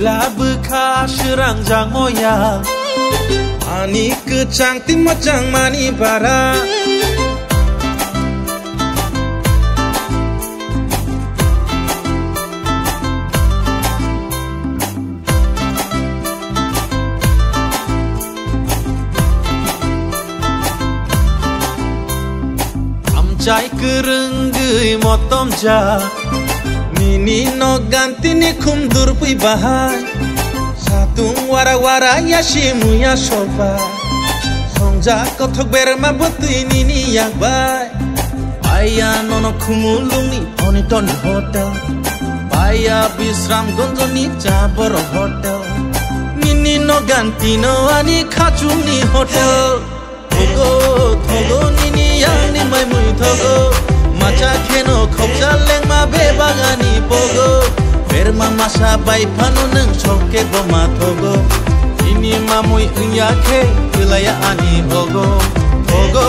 Dilabu kasirang jang moya Mani kecang timacang mani bara Amcai kerenggai motom ja Nini no ganti ni kumdur pui bahai Satung wara-wara ya shimu ya soba Songja kotok berma butui nini yang bai Baya nono kumulung ni oni toni hotel Baya bisram gonzo ni jabor hotel Nini no ganti no ani kacung ni hotel Togo, togo nini yang ni mai mui togo Maca keno khopja leng ma be bagani pogo Berma masa bai panu neng choke boma togo Ini mamui unya ke wilaya ani hogo Togo,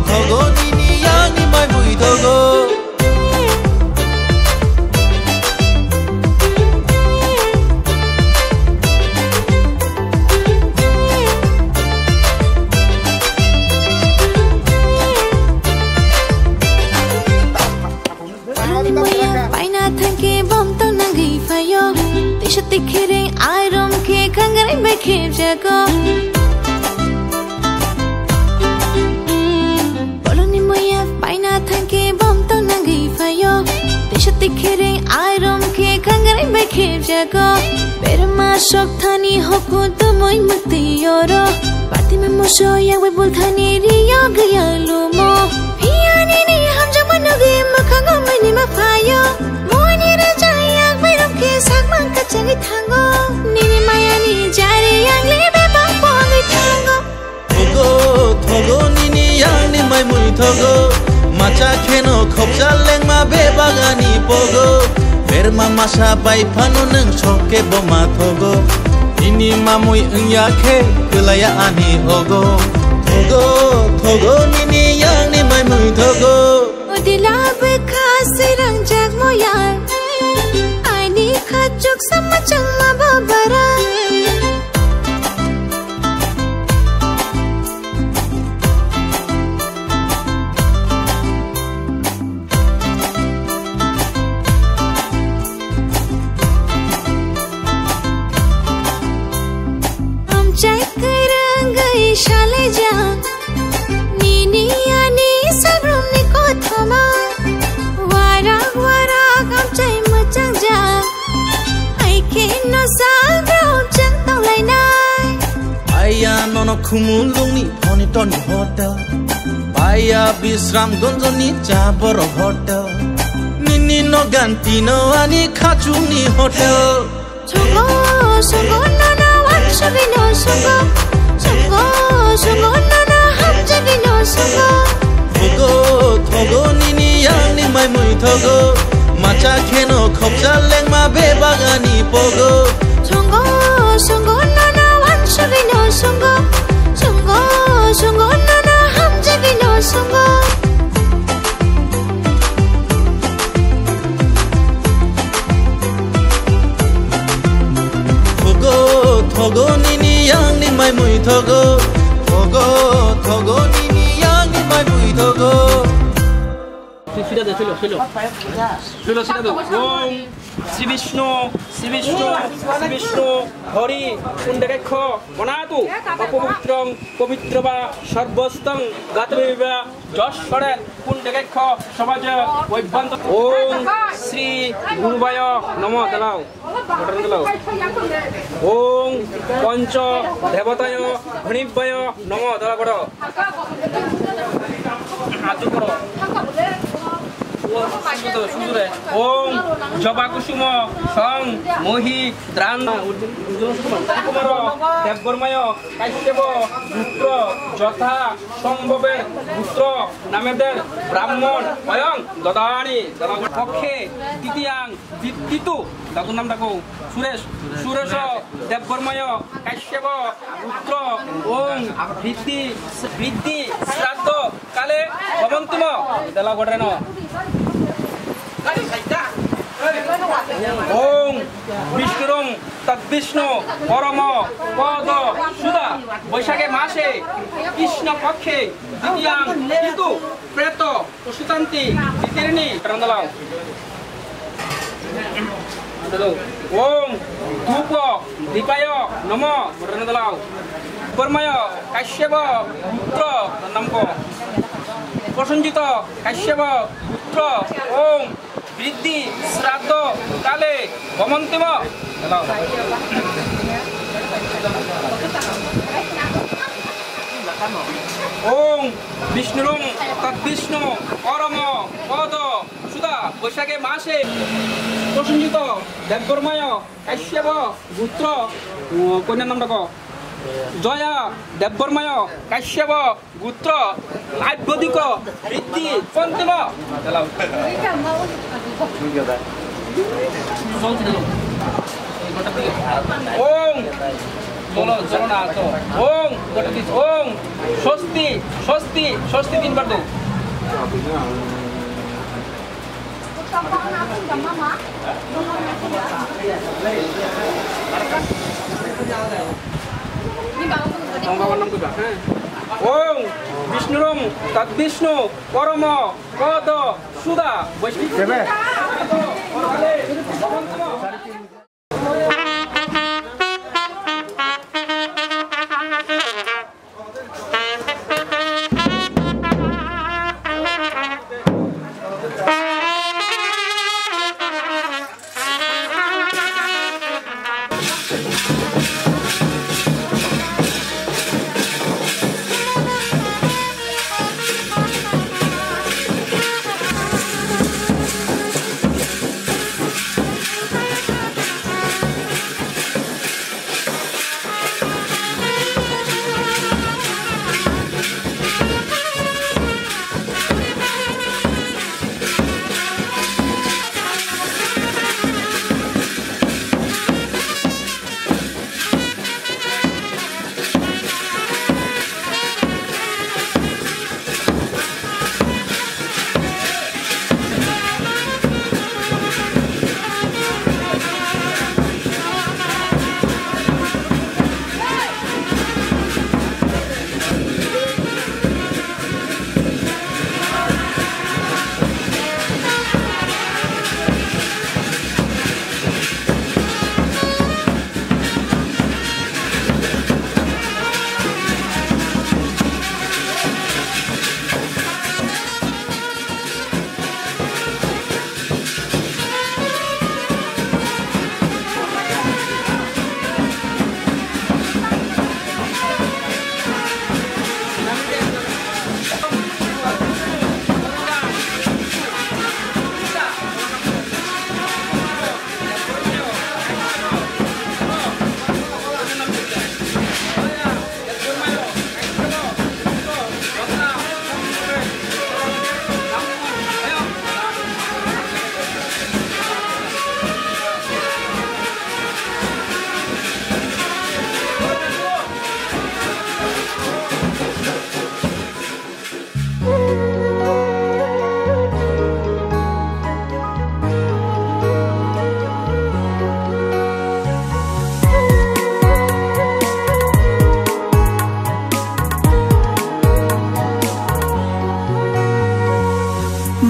togo nini yang ni mai mui togo Kidding, I don't care. Can't get back here, Jago. Boloni moya, paina thanke, bomb to nangi fayo. They should be kidding, I don't care. Can't get back here, Jago. Better my shock, Tani, Hoku, the moy mukti yoro. Party me musho, ya we will Tani, Yoga Yalumo. Piani, Hamjamanogi, Makago, Minima Fayo. Moini, Rajaya, we don't care, Sagman, Kachagi Tango. Nini Mayani, Jari, Yang Libe, Bambogi Tango. Togo, Togo, Nini, Yang ni mai mui Togo. Maca keno khopja leng ma be bagani pogo. Berma masa bai panu neng choke boma Togo. Ini mamui unya ke wilaya ani hogo. Togo, Togo, Nini, Yang ni mai mui Togo. Dilabu kasirang jag moya Ani khajuk sama changma babara Amcai kerangai shale ja Nini ani sabrum ni kothama Warak warak amcai macang ja Ai ke no sabrum chang tau lai nai Baya nono kumulung ni oni toni hotel Baya bisram gonzo ni jabor hotel Nini no ganti no ani kacung ni hotel Songo songo nana wan shabi no songo Songo songo nana ham jabi no songo Togo, Togo, Nini, Yang ni mai mui Togo Maca keno khopja leng ma be bagani pogo Songo songo nana wan shabi no songo Songo songo nana ham jabi no songo Togo, Togo, Nini, Yang ni mai mui Togo Togo, Togo, Nini, Yang ni mai mui Togo Sri Vishnu, Hari, Undakekho, Monatu, Apoputram, Povitrava, Sharbostang, Gatamiva, Josh Shore, Undakekho, Samaja, Waibanta, Om Sri Guruvaya, Namo Dalao, Om Pancha, Devatayo, Hanibaya, Namo Dalagoro, Atukoro. Om Jaba Kusuma Sang Mohi Drana Kumaro Devgormayo Kaishebo Putra Jotha Sambhaber Putra Nameder Brahmon Ayang Dadani Pokhe Titiyang Titu Dagun nam dako Suresh Suresho Devgormayo Kaishebo Putra Om Riddhi Sraddho Kale Bhavantumo Dela Godreno ওং বিষ্ণুরং তদ্বিষ্ণু পরম পদ সুদা বৈশাখে মাসে কৃষ্ণ পক্ষে দ্বিতীয়াং ঋতু প্রেত সুতান্তি দ্বিতীয়নি রন্দলাও ওং ধূপ দীপায় নম রন্দলাও কর্ময় কাশ্যপ পুত্র নামক প্রসঞ্জিত কাশ্যপ পুত্র ওং বৃদ্ধি শ্রাদ্ধ কালে গমন্তিম ওং বিষ্ণুরং তদ্বিষ্ণু পরম পদ সুদা বৈশাখে মাসে প্রসঞ্জিত দেববর্ময় কাশ্যপ পুত্র কন্যার নামটা ক জয়া দেববর্ময় কাশ্যপ পুত্র আব্যদিক বৃদ্ধি পন্তিম ওং ওং ওং স্বস্তি স্বস্তি স্বস্তি তিনবার দো ওং বিষ্ণুরং তদ্বিষ্ণু পরম পদ সুদা বৈষ্ণব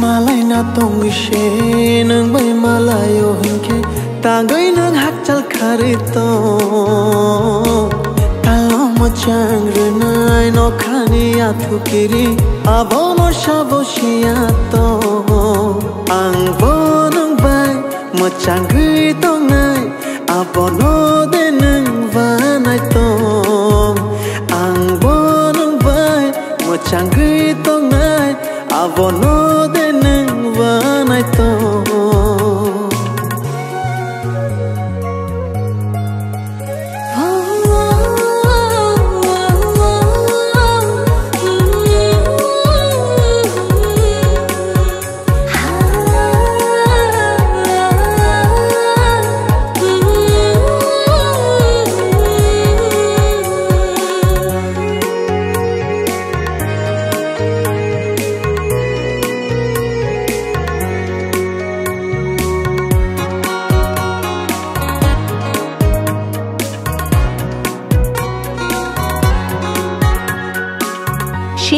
Malaina tong she nang bai malayo hinke tangai nang hakchal kharito talo mo changre nai no khani athukiri abono shaboshiato ang bonong bai mo changri tong nai abono denang vanai tong ang bonong bai mo changri tong nai abono denang vanai tong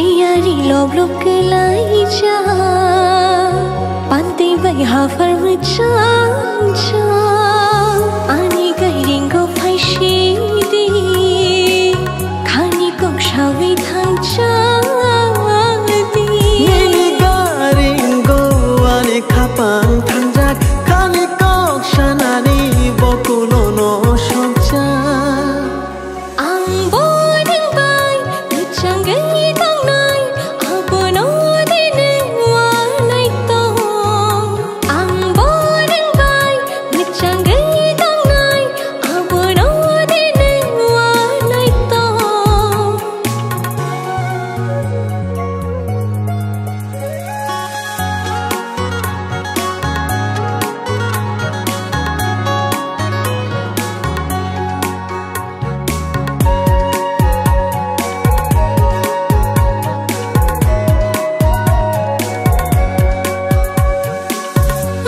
Hayari log log kelai ja Pantai bai hafar macam ja Ani gai ringo phai shidi Khani kong shawi thang ja Nini garingo ane kapang tangjak Khani kok shanani bokulo no shobja Ang bodeng bai Nuchang gai tang nai Abono dine wanai to Ang bodeng bai Nuchang gai tang nai Abono dine wanai to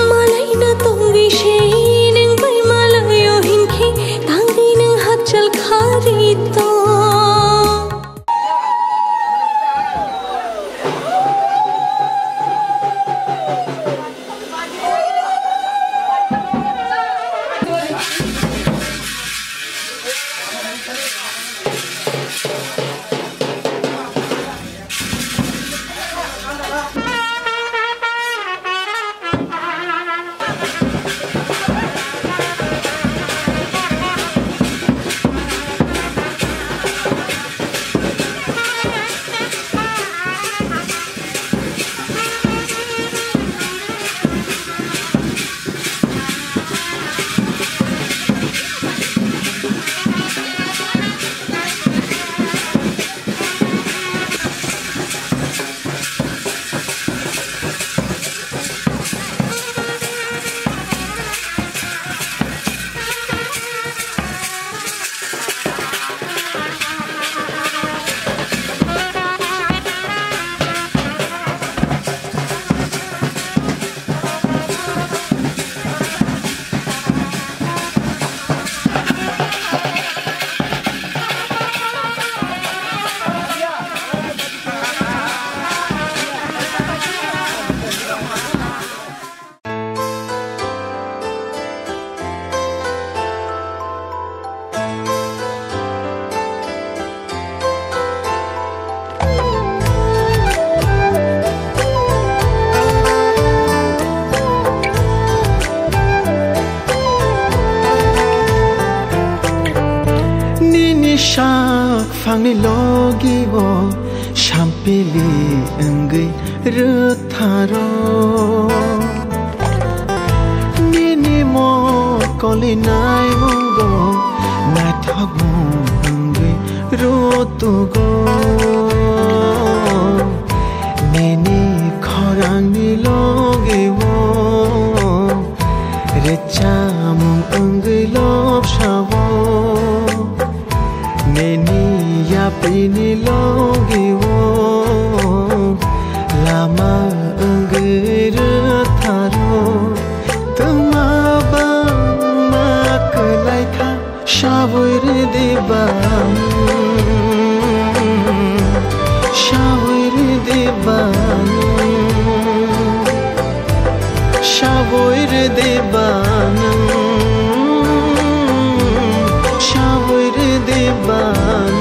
Malay na tonggi shay nang bay malayo hinki Tanggi nang hachal kharito Shak phang ni logi wo shampili engai rutharo Nini mo koli nai mungo na thagu engai rotugo Nini khorang ni logi wo rechamu engai lob shawo Neni ya pini logi wo lama engger tharo tama bang mak lai kha shawir dibam shawir dibam shawir dibam shawir dibam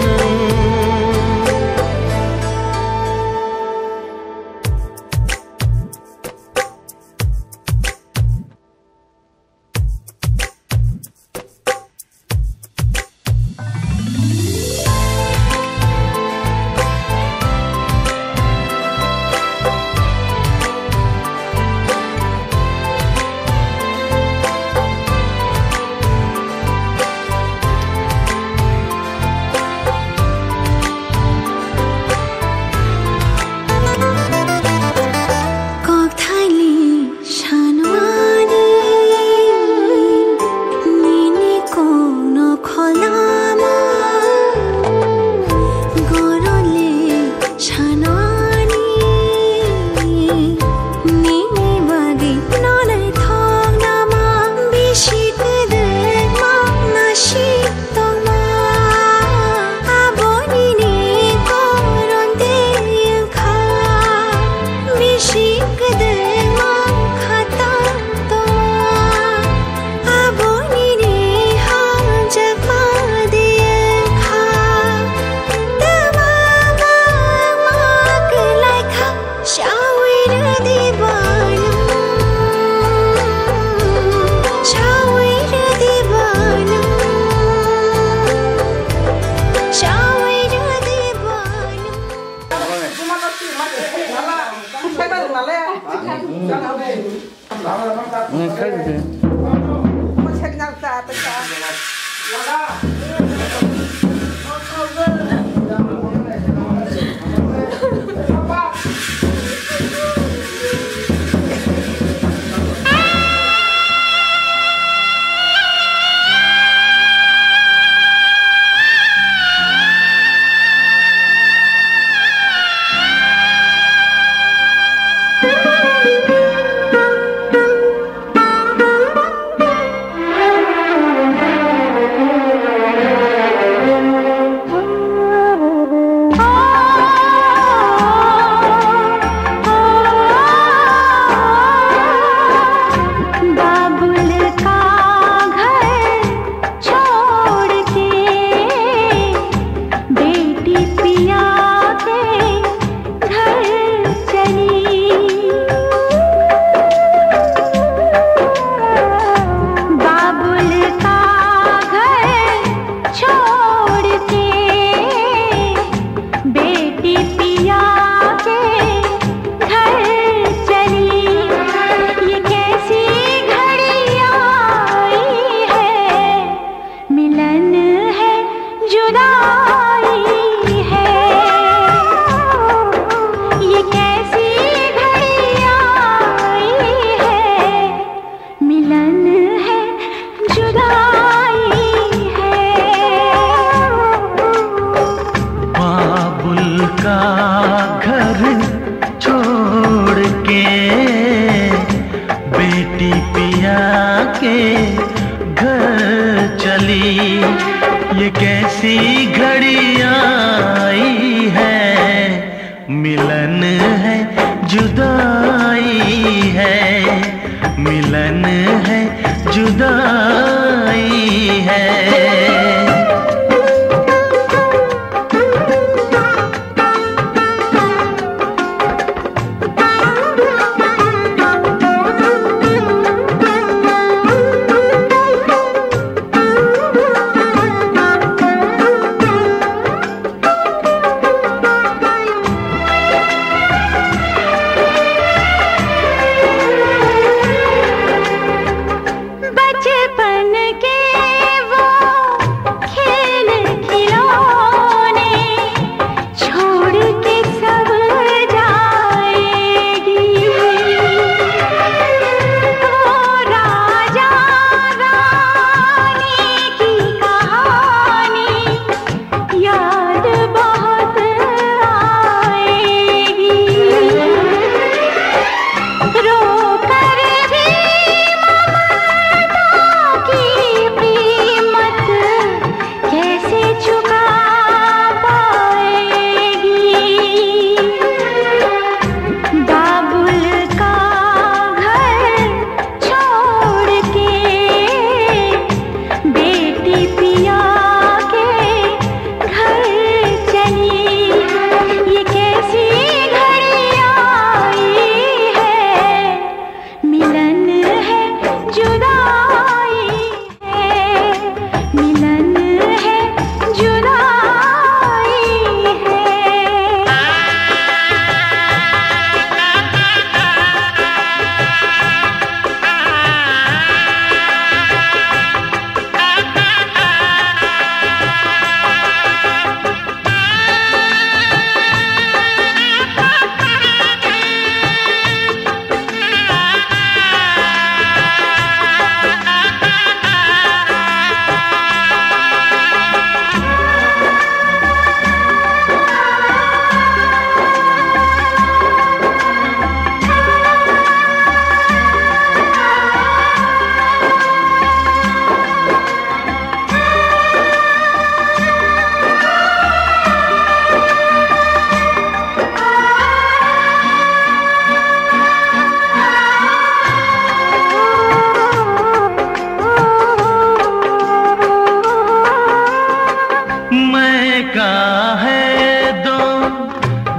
का है 2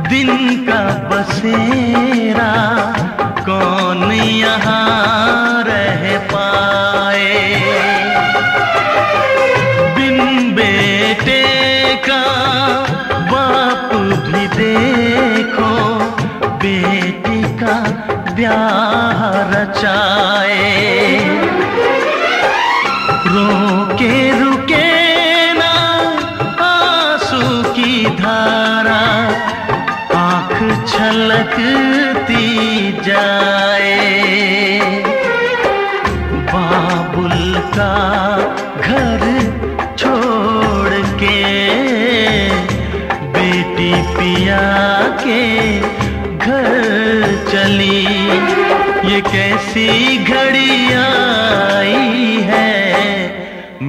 दिन का बसेरा छलकती जाए। बाबुल का घर छोड़ के बेटी पिया के घर चली, ये कैसी घड़ी आई है,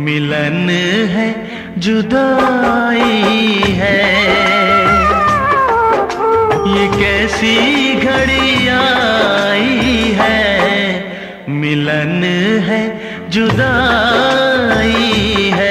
मिलन है जुदाई है। ये कैसी घड़ी आई है, मिलन है जुदाई है।